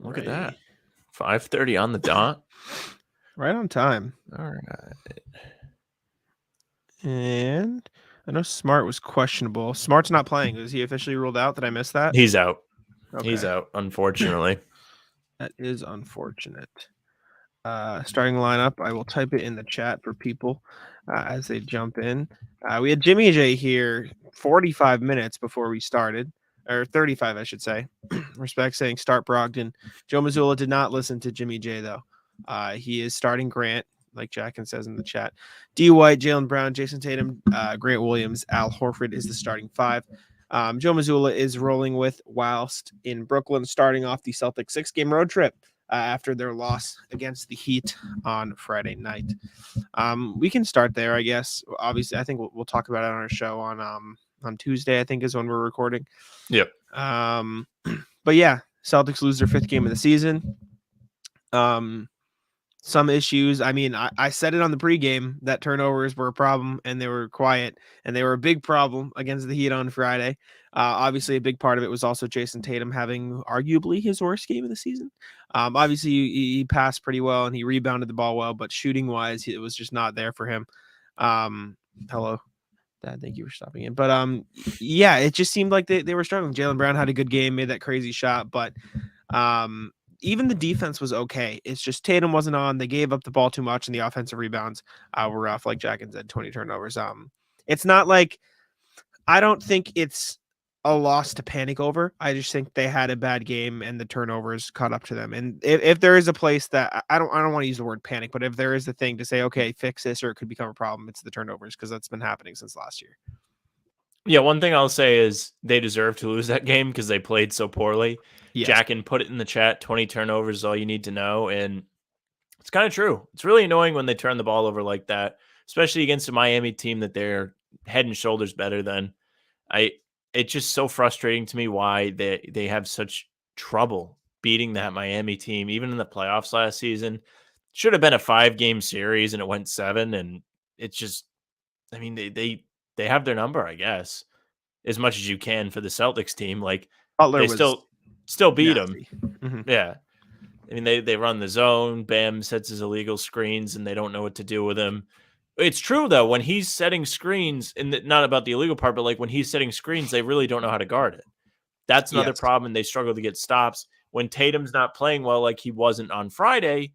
Look at that. 5:30 on the dot. Right on time. All right. And I know Smart was questionable. Smart's not playing. Is he officially ruled out? Did I miss that? He's out. Okay. He's out, unfortunately. That is unfortunate. Starting lineup, I will type it in the chat for people as they jump in. We had Jimmy J here 45 minutes before we started, or 35, I should say. Respect saying start Brogdon. Joe Mazzulla did not listen to Jimmy J, though. He is starting Grant, like Jackin says in the chat. D. White, Jaylen Brown, Jayson Tatum, Grant Williams, Al Horford is the starting five. Joe Mazzulla is rolling with whilst in Brooklyn, starting off the Celtics 6-game road trip. After their loss against the Heat on Friday night. We can start there, I guess. Obviously, I think we'll talk about it on our show on Tuesday, I think is when we're recording. Yep. But yeah, Celtics lose their 5th game of the season. Some issues. I mean, I said it on the pregame that turnovers were a problem and they were quiet and they were a big problem against the Heat on Friday. Obviously, a big part of it was also Jayson Tatum having arguably his worst game of the season. Obviously, he passed pretty well and he rebounded the ball well, but shooting wise, it was just not there for him. Hello, Dad. Thank you for stopping in. But yeah, it just seemed like they were struggling. Jaylen Brown had a good game, made that crazy shot, but even the defense was okay. It's just Tatum wasn't on. They gave up the ball too much, and the offensive rebounds were rough. Like Jackin said, 20 turnovers. It's not like I don't think it's a loss to panic over. I just think they had a bad game, and the turnovers caught up to them. And if there is a place that I don't want to use the word panic, but if there is the thing to say, okay, fix this, or it could become a problem, it's the turnovers because that's been happening since last year. Yeah, one thing I'll say is they deserve to lose that game because they played so poorly. Yes. Jackin put it in the chat, 20 turnovers is all you need to know, and it's kind of true. It's really annoying when they turn the ball over like that, especially against a Miami team that they're head and shoulders better than. It's just so frustrating to me why they have such trouble beating that Miami team, even in the playoffs last season. Should have been a 5-game series and it went 7, and it's just, I mean, they have their number, I guess, as much as you can for the Celtics team. Like Butler they was still beat nasty. them. Yeah. I mean, they run the zone. Bam sets his illegal screens, and they don't know what to do with him. It's true, though, when he's setting screens, and not about the illegal part, but like when he's setting screens, they really don't know how to guard it. That's another problem, and they struggle to get stops. When Tatum's not playing well like he wasn't on Friday,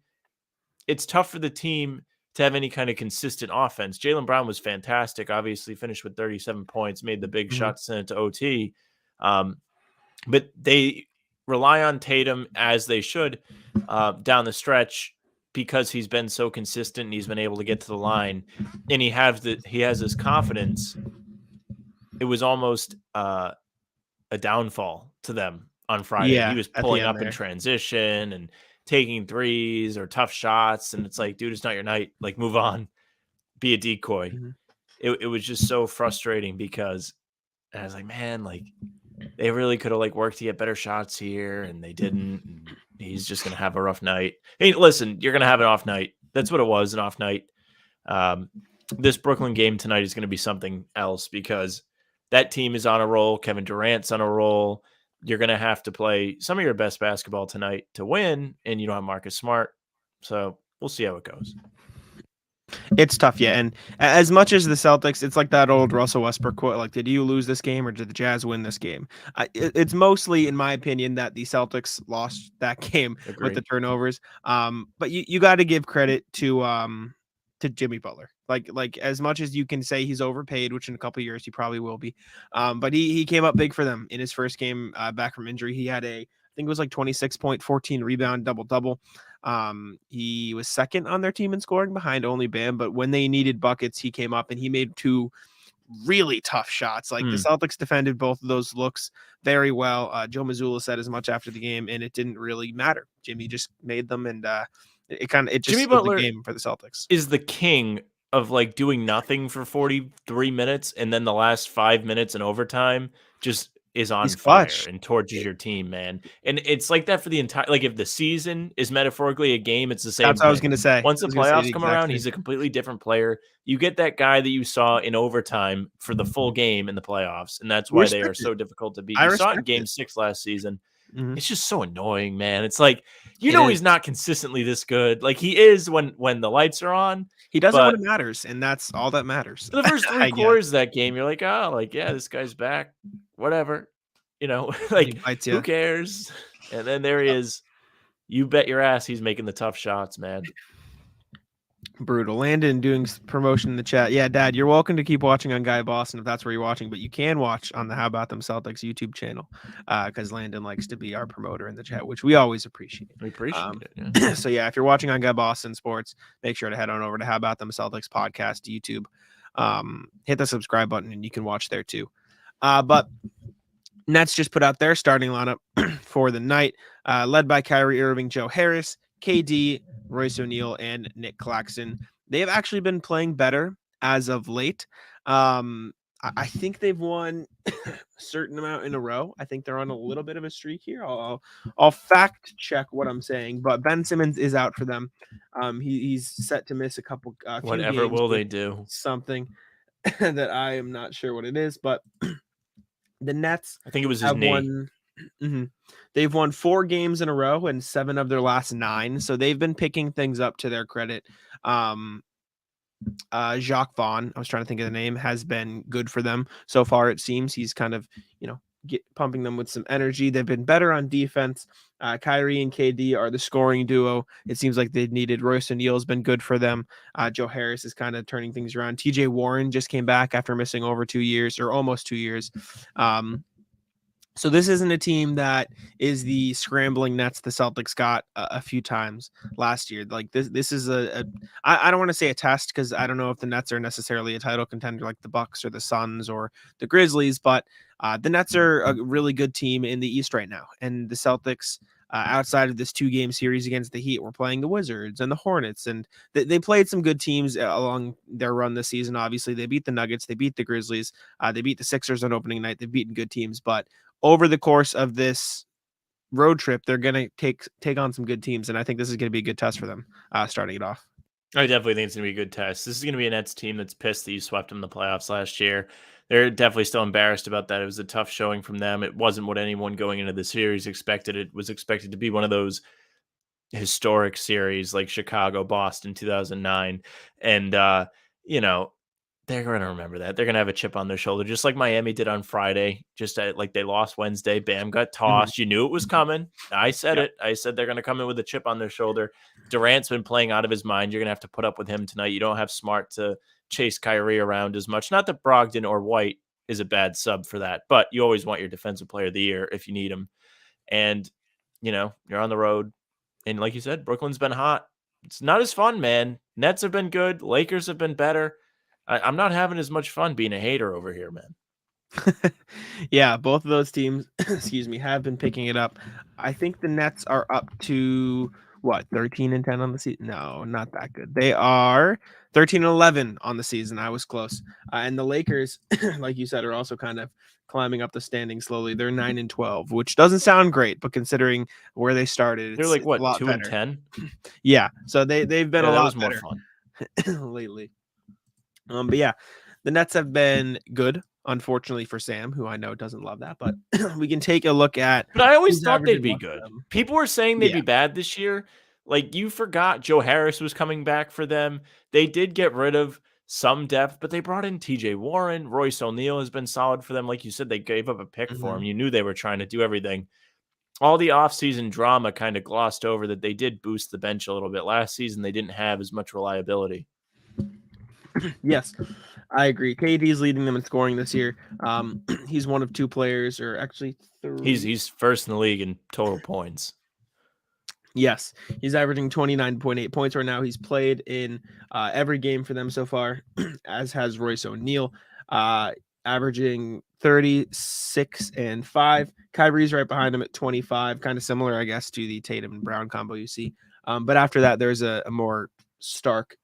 it's tough for the team to have any kind of consistent offense. Jaylen Brown was fantastic, obviously finished with 37 points, made the big shot to send it to OT. But they rely on Tatum as they should down the stretch because he's been so consistent and he's been able to get to the line, and he has this confidence. It was almost a downfall to them on Friday. Yeah, he was pulling up in transition and taking threes or tough shots, and it's like, dude, it's not your night. Like, move on, be a decoy. It was just so frustrating because I was like, man, like they really could have like worked to get better shots here, and they didn't. And he's just gonna have a rough night. Hey, listen, you're gonna have an off night. That's what it was, an off night. This Brooklyn game tonight is gonna be something else because that team is on a roll. Kevin Durant's on a roll. You're gonna have to play some of your best basketball tonight to win, and you don't have Marcus Smart. So we'll see how it goes. It's tough, yeah. And as much as the Celtics, it's like that old Russell Westbrook quote, like, did you lose this game or did the Jazz win this game? It's mostly, in my opinion, that the Celtics lost that game with the turnovers. But you got to give credit to Jimmy Butler. Like as much as you can say he's overpaid, which in a couple of years he probably will be. But he came up big for them in his first game back from injury. He had I think it was like 26 point, 14 rebound, double. He was second on their team in scoring behind only Bam, but when they needed buckets, he came up and he made 2 really tough shots. Like the Celtics defended both of those looks very well. Joe Mazzulla said as much after the game, and it didn't really matter. Jimmy just made them, and it just Jimmy Butler the game for the Celtics. Is the king of like doing nothing for 43 minutes, and then the last 5 minutes in overtime just is on fire and torches your team, man. And it's like that for the entire, like if the season is metaphorically a game, it's the same. That's what I was going to say. Once the playoffs come around, he's a completely different player. You get that guy that you saw in overtime for the full game in the playoffs, and that's why they are so difficult to beat. You saw it in Game 6 last season. Mhm. It's just so annoying, man. It's like, It he's is. not consistently this good. Like, he is when the lights are on, He does it when but it matters, and that's all that matters, for the first three I guess. quarters of that game, you're like, oh, like, yeah, this guy's back, whatever, He like, bites who you. cares? And then there he is. You bet your ass he's making the tough shots, man. Brutal. Landon doing promotion in the chat. Yeah, Dad, you're welcome to keep watching on Guy Boston if that's where you're watching, but you can watch on the How About Them Celtics YouTube channel because Landon likes to be our promoter in the chat, which we always appreciate. We appreciate it. Yeah. So yeah, if you're watching on Guy Boston Sports, make sure to head on over to How About Them Celtics podcast YouTube. Hit the subscribe button and you can watch there too. But Nets just put out their starting lineup for the night, led by Kyrie Irving, Joe Harris, KD, Royce O'Neal, and Nick Claxton. They have actually been playing better as of late. I think they've won a certain amount in a row. I think they're on a little bit of a streak here. I'll fact check what I'm saying, but Ben Simmons is out for them. He's set to miss a few Whatever games will with they do? something that I am not sure what it is, but the Nets I think it was his have knee. won. They've won 4 games in a row and 7 of their last 9. So they've been picking things up to their credit. Jacques Vaughn, I was trying to think of the name, has been good for them so far. It seems he's kind of, pumping them with some energy. They've been better on defense. Kyrie and KD are the scoring duo. It seems like they needed. Royce O'Neal has been good for them. Joe Harris is kind of turning things around. TJ Warren just came back after missing over 2 years or almost 2 years. So this isn't a team that is the scrambling Nets the Celtics got a few times last year. Like this is I don't want to say a test because I don't know if the Nets are necessarily a title contender like the Bucks or the Suns or the Grizzlies, but the Nets are a really good team in the East right now, and the Celtics. Outside of this 2-game series against the Heat, we're playing the Wizards and the Hornets, and they played some good teams along their run this season. Obviously, they beat the Nuggets, they beat the Grizzlies, they beat the Sixers on opening night. They've beaten good teams, but over the course of this road trip, they're going to take on some good teams, and I think this is going to be a good test for them starting it off. I definitely think it's going to be a good test. This is going to be a Nets team that's pissed that you swept them in the playoffs last year. They're definitely still embarrassed about that. It was a tough showing from them. It wasn't what anyone going into the series expected. It was expected to be one of those historic series like Chicago, Boston, 2009. And, they're going to remember that. They're going to have a chip on their shoulder, just like Miami did on Friday. Like they lost Wednesday. Bam got tossed. You knew it was coming. I said it. I said they're going to come in with a chip on their shoulder. Durant's been playing out of his mind. You're going to have to put up with him tonight. You don't have Smart to chase Kyrie around as much. Not that Brogdon or White is a bad sub for that, but you always want your defensive player of the year if you need him. And, you're on the road. And like you said, Brooklyn's been hot. It's not as fun, man. Nets have been good. Lakers have been better. I'm not having as much fun being a hater over here, man. Yeah, both of those teams, have been picking it up. I think the Nets are up to 13-10 on the season? No, not that good. They are 13-11 on the season. I was close. And the Lakers, like you said, are also kind of climbing up the standing slowly. They're 9-12, which doesn't sound great, but considering where they started, They're like it's a lot 2-10. Yeah, so they've been a lot more better fun lately. But yeah, the Nets have been good, unfortunately for Sam, who I know doesn't love that, but we can take a look at. But I always thought they'd be good. People were saying they'd Yeah. be bad this year. Like, you forgot Joe Harris was coming back for them. They did get rid of some depth, but they brought in TJ Warren. Royce O'Neal has been solid for them. Like you said, they gave up a pick for him. You knew they were trying to do everything. All the offseason drama kind of glossed over that they did boost the bench a little bit. Last season, they didn't have as much reliability. Yes, I agree. KD's leading them in scoring this year. He's one of 2 players, or actually 3. He's first in the league in total points. Yes, he's averaging 29.8 points right now. He's played in every game for them so far, as has Royce O'Neal, averaging 36 and 5. Kyrie's right behind him at 25, kind of similar, I guess, to the Tatum and Brown combo you see. But after that, there's a more stark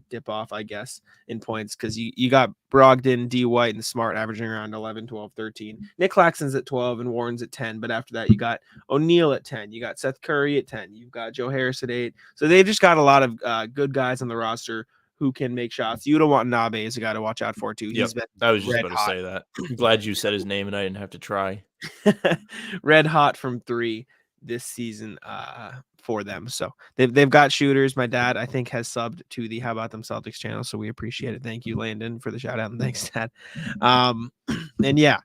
dip off, I guess, in points, because you got Brogdon, D. White, and Smart averaging around 11, 12, 13. Nick Claxton's at 12 and Warren's at 10. But after that, you got O'Neal at 10. You got Seth Curry at 10. You've got Joe Harris at 8. So they've just got a lot of good guys on the roster who can make shots. You don't want Nabe as a guy to watch out for too. He's been I was just red about to hot. say that. I'm glad you said his name and I didn't have to try. Red hot from 3 this season for them. So they've got shooters. My dad, I think, has subbed to the How About Them Celtics channel, so we appreciate it. Thank you, Landon, for the shout out, and thanks, Dad. And yeah.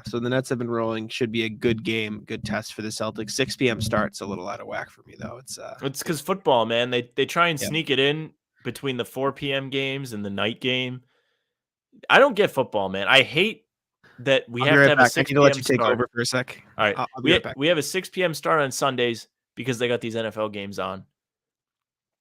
So the Nets have been rolling. Should be a good game, good test for the Celtics. 6 p.m. starts a little out of whack for me though. It's because football, man. They try and Yeah. sneak it in between the 4 p.m. games and the night game. I don't get football, man. I hate that we I'll be have right to have back. a 6 I need to let p.m. you take start. over for a sec. All right, I'll be right back. We have a 6 p.m. start on Sundays because they got these NFL games on.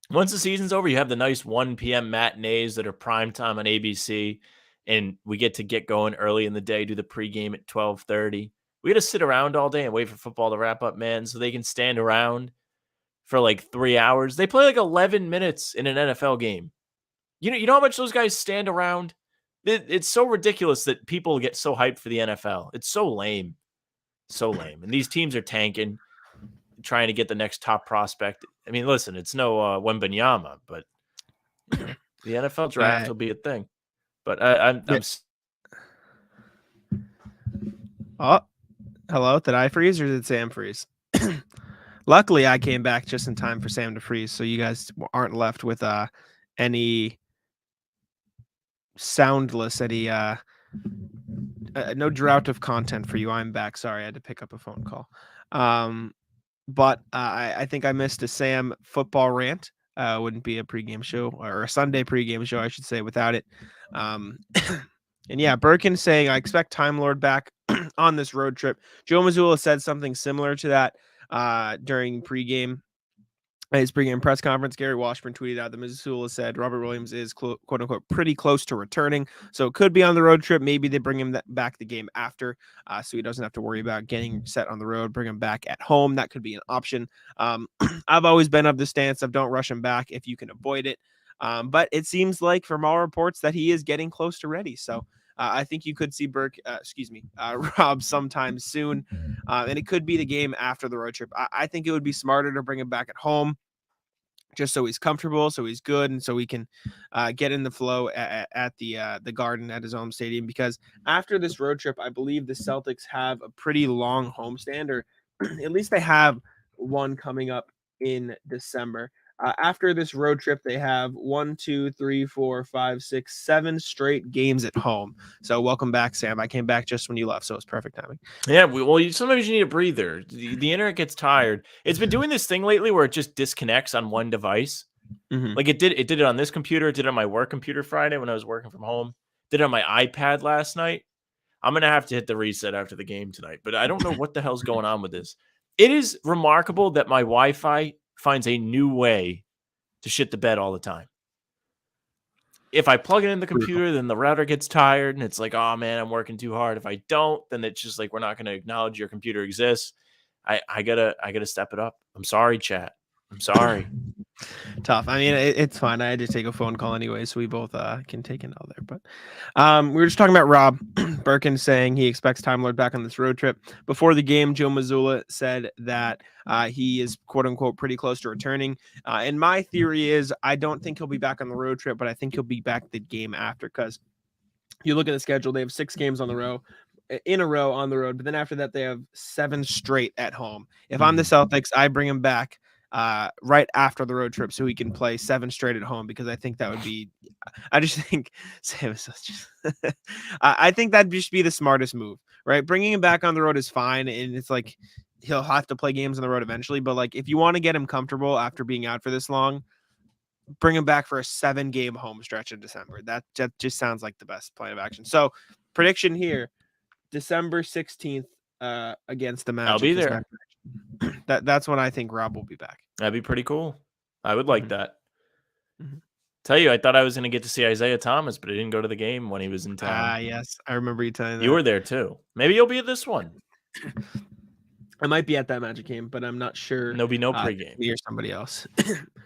Once the season's over, you have the nice 1 p.m. matinees that are prime time on ABC, and we get to get going early in the day, do the pregame at 12:30. We got to sit around all day and wait for football to wrap up, man, so they can stand around for like 3 hours. They play like 11 minutes in an NFL game. You know how much those guys stand around? It's so ridiculous that people get so hyped for the NFL. It's so lame. So lame. And these teams are tanking, trying to get the next top prospect. I mean, listen, it's no Wembanyama, but the NFL draft will be a thing. But I'm Oh, hello. Did I freeze or did Sam freeze? Luckily, I came back just in time for Sam to freeze, so you guys aren't left with any soundless, no drought of content for you. I'm back. Sorry, I had to pick up a phone call. But I think I missed a Sam football rant. Wouldn't be a pregame show or a Sunday pregame show, I should say, without it. And yeah, Birkin saying, I expect Time Lord back on this road trip. Joe Mazzulla said something similar to that during his pregame press conference. Gary Washburn tweeted out that Mazzulla said Robert Williams is quote unquote pretty close to returning, so it could be on the road trip. Maybe they bring him back the game after, so he doesn't have to worry about getting set on the road. Bring him back at home. That could be an option. I've always been of the stance of don't rush him back if you can avoid it. But it seems like from all reports that he is getting close to ready. So I think you could see Rob sometime soon. And it could be the game after the road trip. I think it would be smarter to bring him back at home just so he's comfortable, so he's good, and so he can get in the flow at the Garden at his home stadium. Because after this road trip, I believe the Celtics have a pretty long homestand, or at least they have one coming up in December. After this road trip, they have 7 straight games at home. So welcome back, Sam. I came back just when you left, so it's perfect timing. Yeah, sometimes you need a breather. The internet gets tired. It's been doing this thing lately where it just disconnects on one device. Mm-hmm. Like it did it on this computer. It did it on my work computer Friday when I was working from home. Did it on my iPad last night. I'm going to have to hit the reset after the game tonight, but I don't know what the hell's going on with this. It is remarkable that my Wi-Fi finds a new way to shit the bed all the time. If I plug it in the computer, then the router gets tired and it's like, oh man, I'm working too hard. If I don't, then it's just like, we're not going to acknowledge your computer exists. I gotta step it up. I'm sorry, chat. I'm sorry. Tough. I mean, it's fine. I had to take a phone call anyway, so we both can take it out there. But we were just talking about Rob Birkin saying he expects Time Lord back on this road trip. Before the game, Joe Mazzulla said that he is quote unquote pretty close to returning. And my theory is I don't think he'll be back on the road trip, but I think he'll be back the game after, because you look at the schedule, they have 6 games in a row on the road, but then after that they have 7 straight at home. If I'm the Celtics, I bring him back right after the road trip so he can play 7 straight at home, because I think that would be, I just think Sam is such I think that'd just be the smartest move, right? Bringing him back on the road is fine, and it's like he'll have to play games on the road eventually, but like if you want to get him comfortable after being out for this long, bring him back for a 7-game home stretch in December. That just sounds like the best plan of action. So prediction here, December 16th against the Magic. I'll be there. That's when I think Rob will be back. That'd be pretty cool. I would like that. Tell you, I thought I was going to get to see Isaiah Thomas, but I didn't go to the game when he was in town. Yes. I remember you telling me that. You were there too. Maybe you'll be at this one. I might be at that Magic game, but I'm not sure. There'll be no pregame. Or somebody else.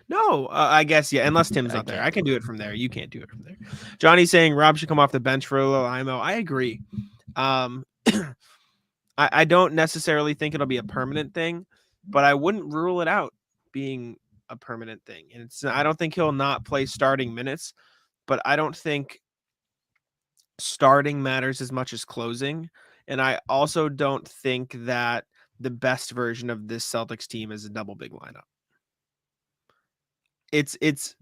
No, I guess, yeah, unless Tim's not there. I can do it from there. You can't do it from there. Johnny's saying Rob should come off the bench for a little IMO. I agree. I don't necessarily think it'll be a permanent thing, but I wouldn't rule it out being a permanent thing. And I don't think he'll not play starting minutes, but I don't think starting matters as much as closing. And I also don't think that the best version of this Celtics team is a double big lineup. It's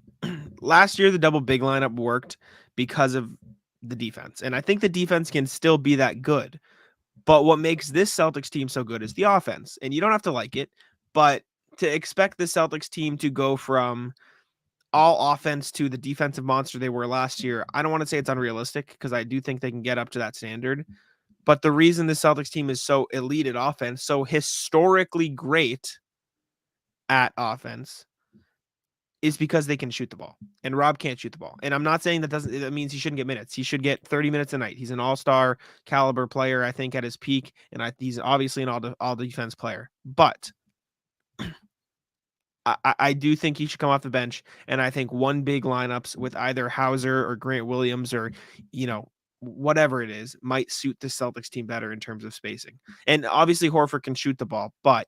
last year the double big lineup worked because of the defense. And I think the defense can still be that good. But what makes this Celtics team so good is the offense. And you don't have to like it, but to expect the Celtics team to go from all offense to the defensive monster they were last year, I don't want to say it's unrealistic because I do think they can get up to that standard. But the reason the Celtics team is so elite at offense, so historically great at offense, is because they can shoot the ball. And Rob can't shoot the ball. And I'm not saying that means he shouldn't get minutes. He should get 30 minutes a night. He's an all-star caliber player, I think, at his peak. And he's obviously an all defense player. But I do think he should come off the bench. And I think one big lineups with either Hauser or Grant Williams or, whatever it is, might suit the Celtics team better in terms of spacing. And obviously Horford can shoot the ball, but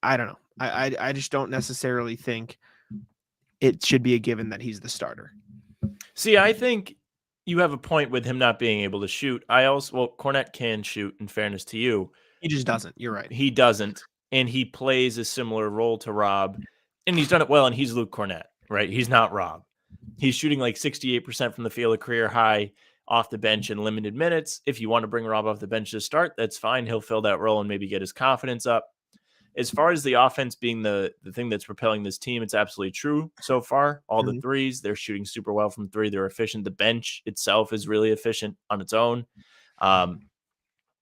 I don't know. I just don't necessarily think it should be a given that he's the starter. See, I think you have a point with him not being able to shoot. Cornette can shoot, in fairness to you. He just doesn't. You're right. He doesn't. And he plays a similar role to Rob. And he's done it well, and he's Luke Cornette, right? He's not Rob. He's shooting like 68% from the field, a career high off the bench in limited minutes. If you want to bring Rob off the bench to start, that's fine. He'll fill that role and maybe get his confidence up. As far as the offense being the thing that's propelling this team, it's absolutely true so far. All the threes, they're shooting super well from three. They're efficient. The bench itself is really efficient on its own.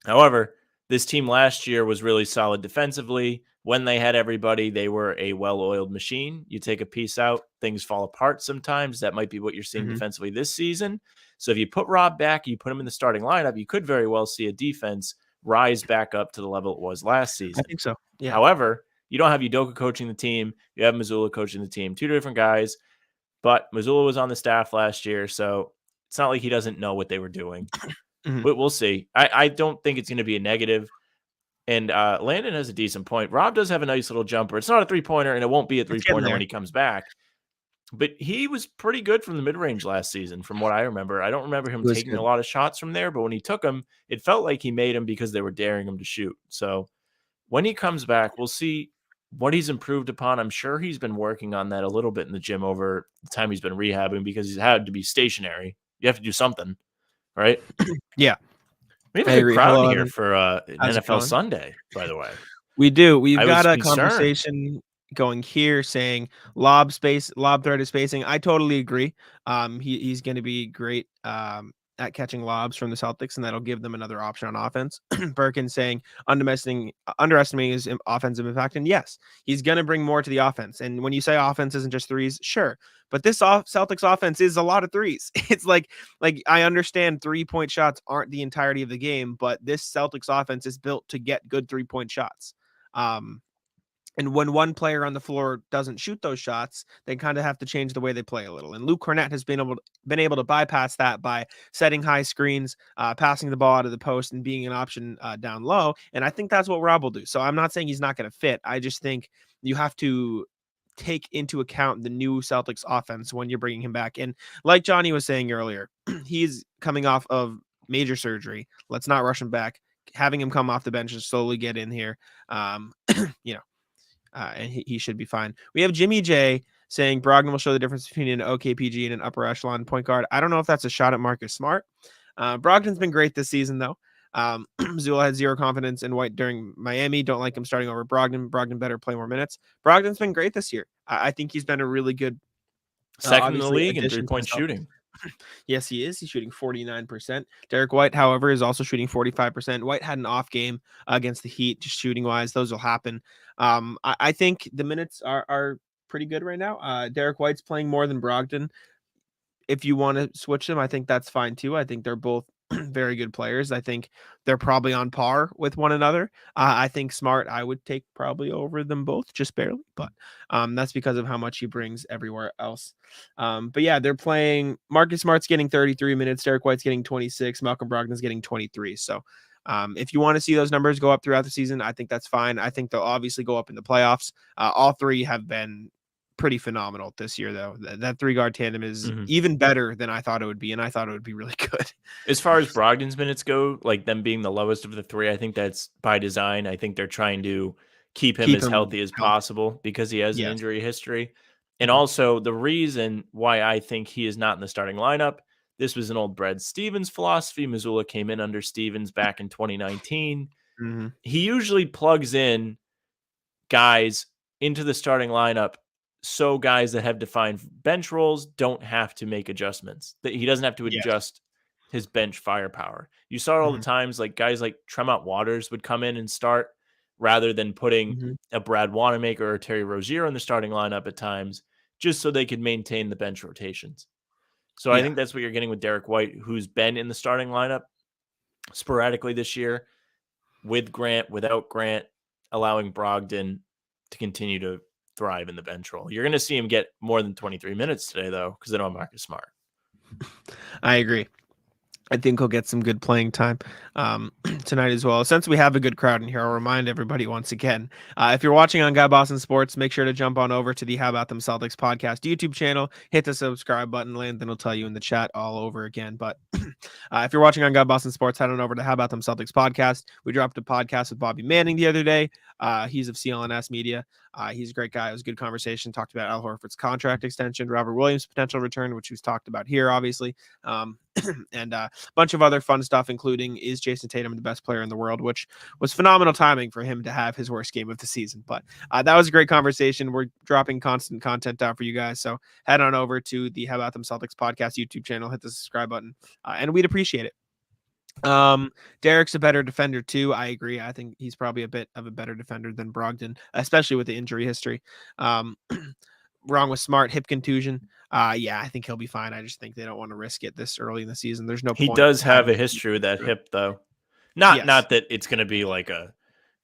However, this team last year was really solid defensively. When they had everybody, they were a well-oiled machine. You take a piece out, things fall apart sometimes. That might be what you're seeing defensively this season. So if you put Rob back, you put him in the starting lineup, you could very well see a defense rise back up to the level it was last season. I think so. Yeah. However, you don't have Udoka coaching the team. You have Mazzulla coaching the team. Two different guys. But Mazzulla was on the staff last year, so it's not like he doesn't know what they were doing. We'll see. I don't think it's going to be a negative. And Landon has a decent point. Rob does have a nice little jumper. It's not a three-pointer, and it won't be a three-pointer when he comes back. But he was pretty good from the mid-range last season, from what I remember. I don't remember him taking a lot of shots from there, but when he took them, it felt like he made them because they were daring him to shoot. So when he comes back, we'll see what he's improved upon. I'm sure he's been working on that a little bit in the gym over the time he's been rehabbing because he's had to be stationary. You have to do something, right? Yeah. We have a good crowd here for NFL Sunday, by the way. We do. We've got a conversation going here saying lob threat is spacing. I totally agree. He's going to be great at catching lobs from the Celtics, and that'll give them another option on offense. Birkin saying underestimating his offensive impact, and yes, he's going to bring more to the offense. And when you say offense isn't just threes, sure, but this Celtics offense is a lot of threes. It's like I understand 3-point shots aren't the entirety of the game, but this Celtics offense is built to get good 3-point shots. And when one player on the floor doesn't shoot those shots, they kind of have to change the way they play a little. And Luke Cornette has been able to bypass that by setting high screens, passing the ball out of the post, and being an option down low. And I think that's what Rob will do. So I'm not saying he's not going to fit. I just think you have to take into account the new Celtics offense when you're bringing him back. And like Johnny was saying earlier, he's coming off of major surgery. Let's not rush him back. Having him come off the bench and slowly get in here, and he should be fine. We have Jimmy J saying Brogdon will show the difference between an OKPG and an upper echelon point guard. I don't know if that's a shot at Marcus Smart. Brogdon's been great this season, though. Zula had zero confidence in White during Miami. Don't like him starting over Brogdon. Brogdon better play more minutes. Brogdon's been great this year. I think he's been a really good second in the league in 3-point shooting. Yes, he is. He's shooting 49%. Derek White, however, is also shooting 45%. White had an off game against the Heat, just shooting wise. Those will happen. I think the minutes are pretty good right now. Derek White's playing more than Brogdon. If you want to switch them, I think that's fine too. I think they're both very good players. I think they're probably on par with one another. I think Smart, I would take probably over them both, just barely, but that's because of how much he brings everywhere else. But yeah, they're playing. Marcus Smart's getting 33 minutes. Derek White's getting 26. Malcolm Brogdon's getting 23. So If you want to see those numbers go up throughout the season, I think that's fine. I think they'll obviously go up in the playoffs. All three have been pretty phenomenal this year, though. That three-guard tandem is even better than I thought it would be, and I thought it would be really good. As far as Brogdon's minutes go, like them being the lowest of the three, I think that's by design. I think they're trying to keep him as healthy as possible because he has an injury history. And also the reason why I think he is not in the starting lineup, this was an old Brad Stevens philosophy. Missoula came in under Stevens back in 2019. He usually plugs in guys into the starting lineup so guys that have defined bench roles don't have to make adjustments. That he doesn't have to adjust his bench firepower. You saw it all the times, like guys like Tremont Waters would come in and start rather than putting a Brad Wanamaker or Terry Rozier in the starting lineup at times, just so they could maintain the bench rotations. So I think that's what you're getting with Derek White, who's been in the starting lineup sporadically this year with Grant, without Grant, allowing Brogdon to continue to thrive in the bench role. You're going to see him get more than 23 minutes today, though, because they don't have Marcus Smart. I agree. I think he'll get some good playing time tonight as well. Since we have a good crowd in here, I'll remind everybody once again, if you're watching on Guy Boston Sports, make sure to jump on over to the How About Them Celtics podcast YouTube channel, hit the subscribe button, and then it'll tell you in the chat all over again. But if you're watching on Guy Boston Sports, head on over to How About Them Celtics podcast. We dropped a podcast with Bobby Manning the other day. He's of CLNS Media. He's a great guy. It was a good conversation. Talked about Al Horford's contract extension, Robert Williams' potential return, which was talked about here, obviously. And a bunch of other fun stuff, including is Jayson Tatum the best player in the world, which was phenomenal timing for him to have his worst game of the season. But that was a great conversation. We're dropping constant content out for you guys. So head on over to the How About Them Celtics podcast YouTube channel, hit the subscribe button, and we'd appreciate it. Derek's a better defender too. I agree. I think he's probably a bit of a better defender than Brogdon, especially with the injury history. Wrong with Smart, hip contusion. I think he'll be fine. I just think they don't want to risk it this early in the season. There's no point. He does have a history with that hip, though. Not that it's going to be like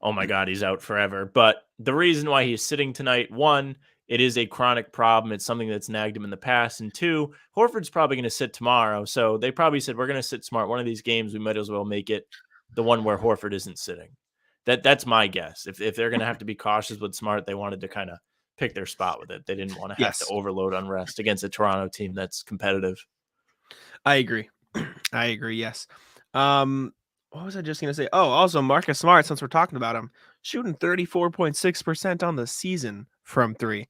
oh my God, he's out forever. But the reason why he's sitting tonight, one, it is a chronic problem. It's something that's nagged him in the past. And two, Horford's probably going to sit tomorrow. So they probably said, we're going to sit Smart. One of these games, we might as well make it the one where Horford isn't sitting. That's my guess. If they're going to have to be cautious with Smart, they wanted to kind of pick their spot with it. They didn't want to have to overload on rest against a Toronto team that's competitive. I agree. Yes. What was I just going to say? Oh, also Marcus Smart, since we're talking about him, shooting 34.6% on the season from three.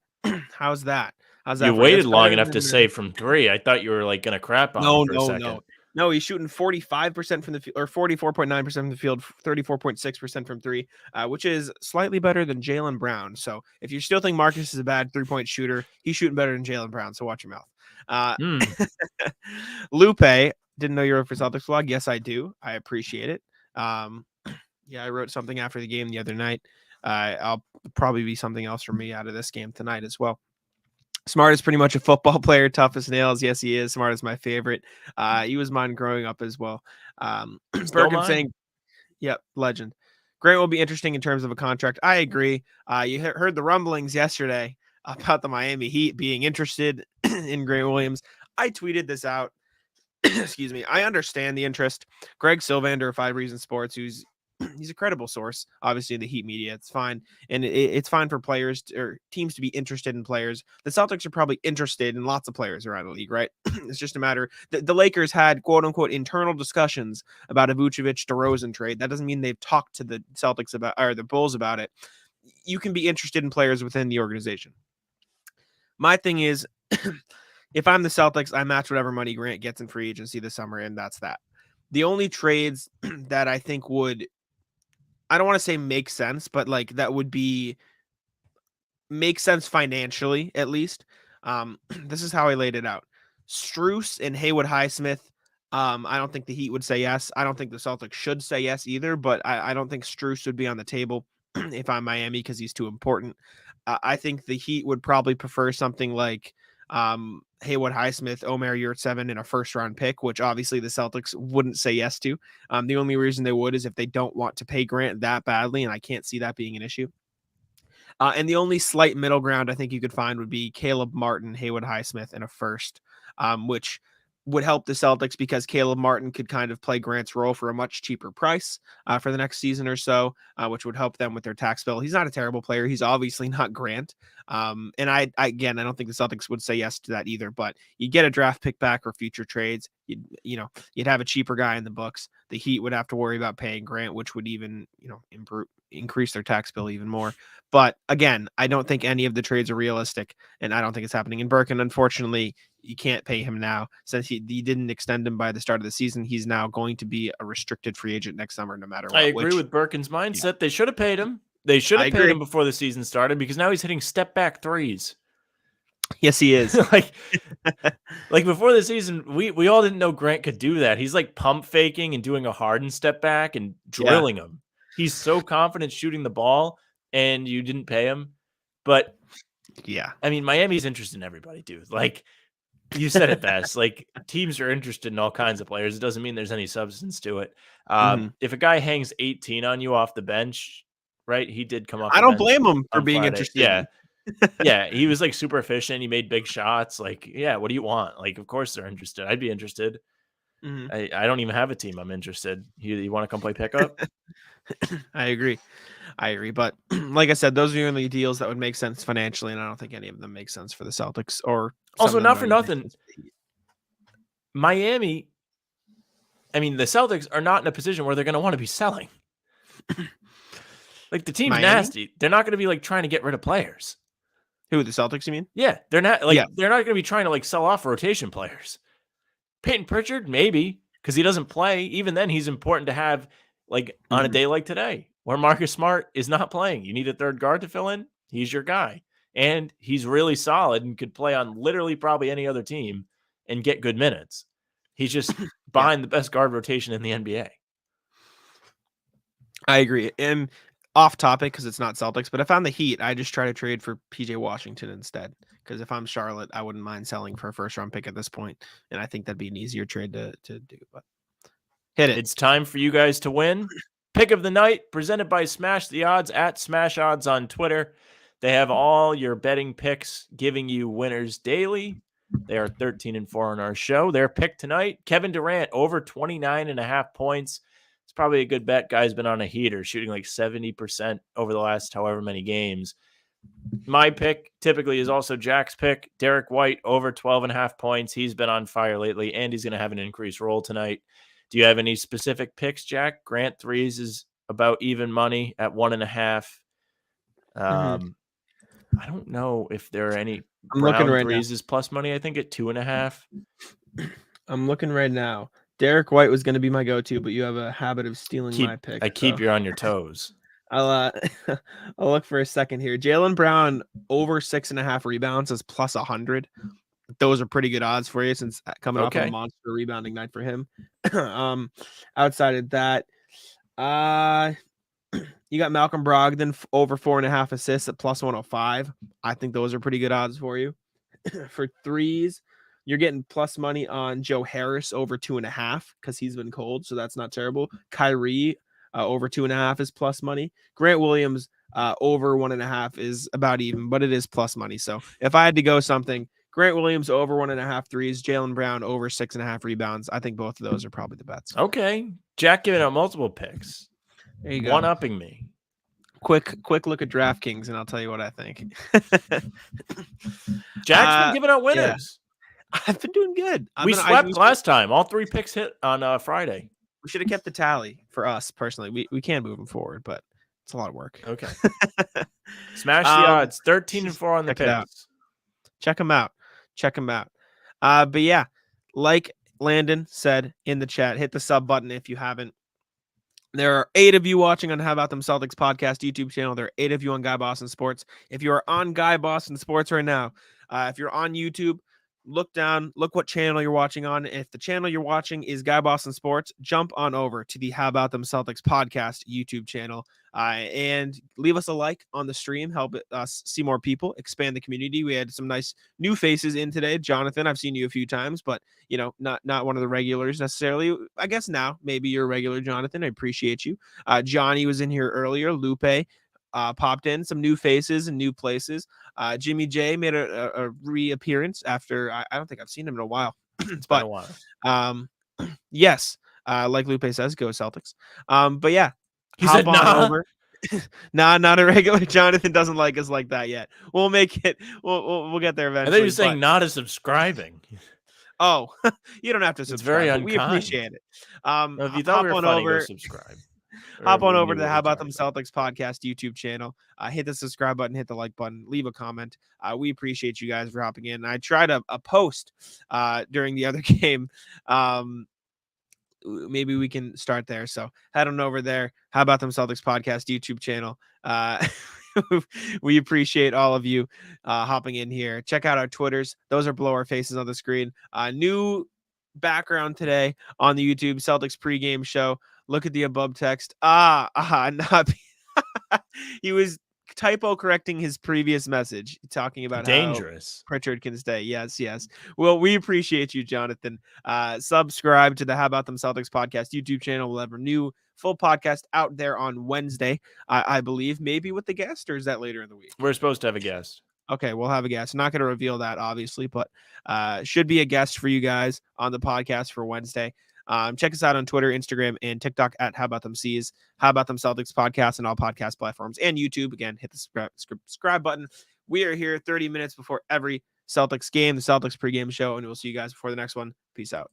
How's that? You waited long enough to say from three. I thought you were like going to crap on him for a second. No, he's shooting 45% from the field, or 44.9% from the field, 34.6% from three, which is slightly better than Jaylen Brown. So if you still think Marcus is a bad 3-point shooter, he's shooting better than Jaylen Brown. So watch your mouth. Lupe, didn't know you were for Celtics vlog. Yes, I do. I appreciate it. I wrote something after the game the other night. I'll probably be something else for me out of this game tonight as well. Smart is pretty much a football player, tough as nails. Yes, he is. Smart is my favorite. He was mine growing up as well. Bergen saying, yep, legend. Grant will be interesting in terms of a contract. I agree. You heard the rumblings yesterday about the Miami Heat being interested in Grant Williams. I tweeted this out. Excuse me. I understand the interest. Greg Sylvander of 5 Reasons Sports, he's a credible source, obviously in the Heat media. It's fine. And it's fine for players or teams to be interested in players. The Celtics are probably interested in lots of players around the league, right? It's just a matter. The Lakers had quote unquote internal discussions about a Vucevic DeRozan trade. That doesn't mean they've talked to the Celtics about, or the Bulls about it. You can be interested in players within the organization. My thing is, if I'm the Celtics, I match whatever money Grant gets in free agency this summer, and that's that. The only trades that I think would, I don't want to say make sense, but like that would be make sense financially, at least. This is how I laid it out. Strus and Haywood Highsmith. I don't think the Heat would say yes. I don't think the Celtics should say yes either, but I don't think Strus would be on the table if I'm Miami because he's too important. I think the Heat would probably prefer something like Haywood Highsmith, Omer Yurtseven, and a first-round pick, which obviously the Celtics wouldn't say yes to. The only reason they would is if they don't want to pay Grant that badly, and I can't see that being an issue. And the only slight middle ground I think you could find would be Caleb Martin, Haywood Highsmith, and a first, which would help the Celtics because Caleb Martin could kind of play Grant's role for a much cheaper price for the next season or so, which would help them with their tax bill. He's not a terrible player. He's obviously not Grant. And I don't think the Celtics would say yes to that either, but you get a draft pick back or future trades. You'd have a cheaper guy in the books. The Heat would have to worry about paying Grant, which would even, increase their tax bill even more. But again, I don't think any of the trades are realistic, and I don't think it's happening in Birkin. Unfortunately, you can't pay him now since he didn't extend him by the start of the season. He's now going to be a restricted free agent next summer, no matter what. I agree with Birkin's mindset. They should have paid him. They should have paid him before the season started because now he's hitting step back threes. Yes, he is. like before the season, we all didn't know Grant could do that. He's like pump faking and doing a Harden step back and drilling him. He's so confident shooting the ball, and you didn't pay him. But yeah, I mean, Miami's interested in everybody, dude. Like you said it best. Like teams are interested in all kinds of players. It doesn't mean there's any substance to it. If a guy hangs 18 on you off the bench, right? He did come off. I don't blame him for being Friday. interested. Yeah. Yeah, he was like super efficient. He made big shots. Like, yeah, what do you want? Like, of course they're interested. I'd be interested. I don't even have a team. I'm interested. You want to come play pickup? I agree. But like I said, those are the only deals that would make sense financially, and I don't think any of them make sense for the Celtics. Or also, not for nothing, Miami. I mean, the Celtics are not in a position where they're going to want to be selling. Like the team's nasty. They're not going to be like trying to get rid of players. Who, the Celtics, you mean? Yeah, they're not they're not going to be trying to like sell off rotation players. Peyton Pritchard, maybe, because he doesn't play. Even then, he's important to have like on a day like today where Marcus Smart is not playing. You need a third guard to fill in. He's your guy. And he's really solid and could play on literally probably any other team and get good minutes. He's just behind the best guard rotation in the NBA. I agree. And off topic because it's not Celtics, but if I'm the Heat, I just try to trade for PJ Washington instead. Because if I'm Charlotte, I wouldn't mind selling for a first-round pick at this point, and I think that'd be an easier trade to do. But hit it. It's time for you guys to win. Pick of the night presented by Smash the Odds at Smash Odds on Twitter. They have all your betting picks, giving you winners daily. They are 13-4 on our show. Their pick tonight: Kevin Durant over 29.5 points. It's probably a good bet. Guy's been on a heater, shooting like 70% over the last however many games. My pick typically is also Jack's pick. Derek White over 12.5 points. He's been on fire lately, and he's going to have an increased role tonight. Do you have any specific picks, Jack? Grant threes is about even money at 1.5. I don't know if there are any. I'm looking right threes now. Is plus money, I think, at 2.5. I'm looking right now. Derek White was going to be my go-to, but you have a habit of stealing my pick. I keep you on your toes. I'll look for a second here. Jaylen Brown over 6.5 rebounds is plus 100. Those are pretty good odds for you since coming off a monster rebounding night for him. Outside of that, you got Malcolm Brogdon over 4.5 assists at plus 105. I think those are pretty good odds for you. For threes, you're getting plus money on Joe Harris over 2.5 because he's been cold, so that's not terrible. Kyrie over 2.5 is plus money. Grant Williams over 1.5 is about even, but it is plus money. So if I had to go something, Grant Williams over 1.5 threes, Jaylen Brown over 6.5 rebounds. I think both of those are probably the bets. Okay, Jack giving out multiple picks. There you go. One-upping me. Quick look at DraftKings, and I'll tell you what I think. Jack's been giving out winners. Yeah. I've been doing good. We swept last time. All 3 picks hit on Friday. We should have kept the tally for us personally. We can move them forward, but it's a lot of work. Okay. Smash the odds. 13-4 on the picks. Check them out. But yeah, like Landon said in the chat, hit the sub button if you haven't. There are 8 of you watching on How About Them Celtics podcast YouTube channel. There are 8 of you on Guy Boston Sports. If you are on Guy Boston Sports right now, if you're on YouTube, look down, look what channel you're watching on. If the channel you're watching is Guy Boston Sports, jump on over to the How About Them Celtics podcast YouTube channel and leave us a like on the stream. Help us see more people, expand the community. We had some nice new faces in today. Jonathan, I've seen you a few times, but not one of the regulars necessarily. I guess now maybe you're a regular, Jonathan. I appreciate you. Johnny was in here earlier. Lupe popped in, some new faces and new places. Jimmy J made a reappearance after I don't think I've seen him in a while. It's been But a while. yes, like Lupe says, go Celtics. But yeah, He hop said, on "Nah." over. Nah, not a regular. Jonathan doesn't like us like that yet. We'll make it. We'll get there I thought you eventually. were saying not as subscribing. Oh, you don't have to It's very subscribe, but we unkind. appreciate it. No, if you thought Hop we were on funny, go over. subscribe. Hop on We over knew to what the we How were About Them talking about. Celtics podcast YouTube channel. Hit the subscribe button, hit the like button, leave a comment. We appreciate you guys for hopping in. I tried a post during the other game. Maybe we can start there. So head on over there. How About Them Celtics podcast YouTube channel. We appreciate all of you hopping in here. Check out our Twitters. Those are below our faces on the screen. New background today on the YouTube Celtics pregame show. Look at the above text. Not he was typo correcting his previous message, talking about how Dangerous. Pritchard can stay. Yes. Well, we appreciate you, Jonathan. Subscribe to the How About Them Celtics podcast YouTube channel. We'll have a new full podcast out there on Wednesday, I believe, maybe with the guest, or is that later in the week? We're supposed to have a guest. Okay, we'll have a guest. Not going to reveal that, obviously, but should be a guest for you guys on the podcast for Wednesday. Check us out on Twitter, Instagram, and TikTok at How About Them C's, How About Them Celtics podcast, and all podcast platforms, and YouTube. Again, hit the subscribe button. We are here 30 minutes before every Celtics game, the Celtics pregame show, and we'll see you guys before the next one. Peace out.